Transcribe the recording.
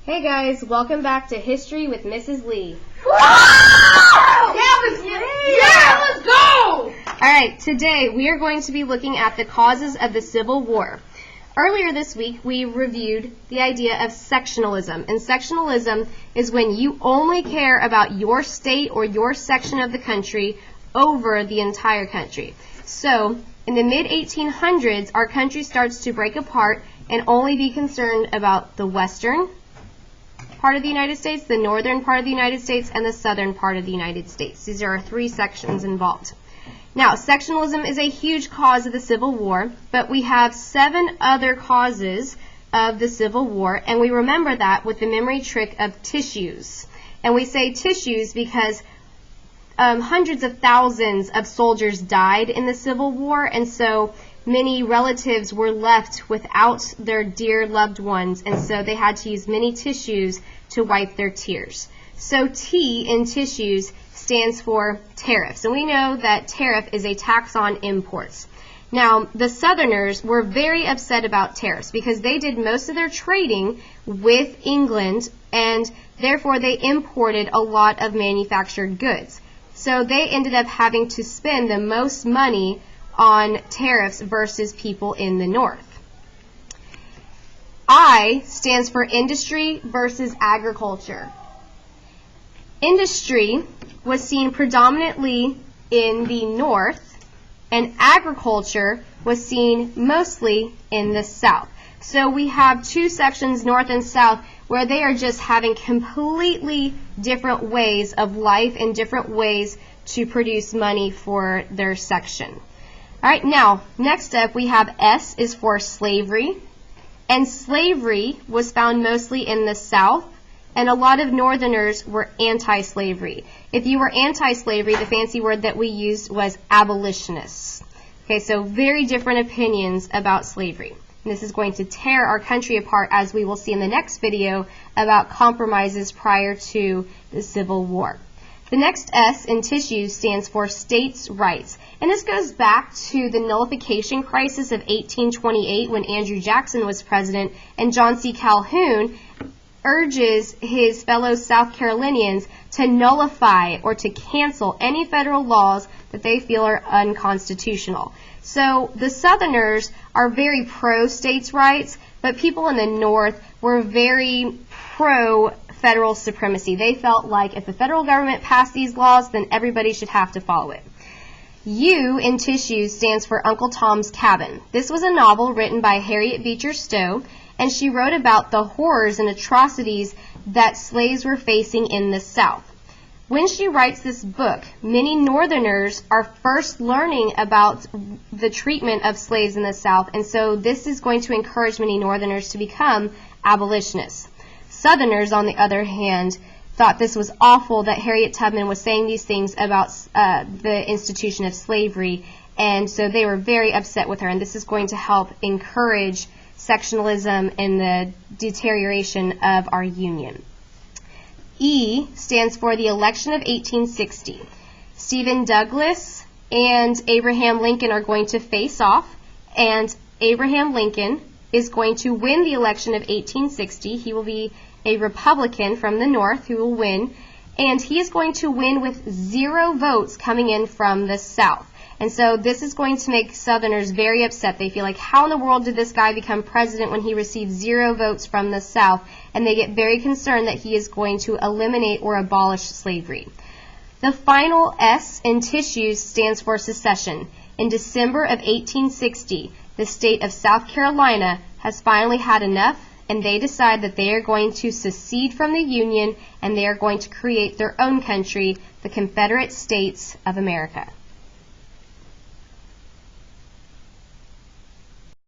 Hey guys, welcome back to History with Mrs. Lee. Yeah, let's go! Alright, today we are going to be looking at the causes of the Civil War. Earlier this week we reviewed the idea of sectionalism, and sectionalism is when you only care about your state or your section of the country over the entire country. So, in the mid-1800s, our country starts to break apart and only be concerned about the western part of the United States, the northern part of the United States, and the southern part of the United States. These are our three sections involved. Now, sectionalism is a huge cause of the Civil War, but we have 7 other causes of the Civil War, and we remember that with the memory trick of tissues. And we say tissues because hundreds of thousands of soldiers died in the Civil War, and so many relatives were left without their dear loved ones, and so they had to use many tissues to wipe their tears. So T in tissues stands for tariffs, and we know that tariff is a tax on imports. Now, the Southerners were very upset about tariffs because they did most of their trading with England, and therefore they imported a lot of manufactured goods. So they ended up having to spend the most money on tariffs versus people in the North. I stands for industry versus agriculture. Industry was seen predominantly in the North, and agriculture was seen mostly in the South. So we have 2 sections, North and South, where they are just having completely different ways of life and different ways to produce money for their section. All right, now, next up we have S is for slavery, and slavery was found mostly in the South, and a lot of Northerners were anti-slavery. If you were anti-slavery, the fancy word that we used was abolitionists. Okay, so very different opinions about slavery. And this is going to tear our country apart, as we will see in the next video about compromises prior to the Civil War. The next S in tissues stands for states' rights. And this goes back to the nullification crisis of 1828 when Andrew Jackson was president, and John C. Calhoun urges his fellow South Carolinians to nullify or to cancel any federal laws that they feel are unconstitutional. So the Southerners are very pro-states' rights, but people in the North were very pro-federal supremacy. They felt like if the federal government passed these laws, then everybody should have to follow it. U in tissues stands for Uncle Tom's Cabin. This was a novel written by Harriet Beecher Stowe, and she wrote about the horrors and atrocities that slaves were facing in the South. When she writes this book, many Northerners are first learning about the treatment of slaves in the South, and so this is going to encourage many Northerners to become abolitionists. Southerners, on the other hand, thought this was awful that Harriet Tubman was saying these things about the institution of slavery, and so they were very upset with her, and this is going to help encourage sectionalism and the deterioration of our Union. E stands for the election of 1860. Stephen Douglas and Abraham Lincoln are going to face off, and Abraham Lincoln is going to win the election of 1860. He will be a Republican from the North who will win, and he is going to win with 0 votes coming in from the South. And so this is going to make Southerners very upset. They feel like, how in the world did this guy become president when he received 0 votes from the South? And they get very concerned that he is going to eliminate or abolish slavery. The final S in tissues stands for secession. In December of 1860, the state of South Carolina has finally had enough, and they decide that they are going to secede from the Union, and they are going to create their own country, the Confederate States of America.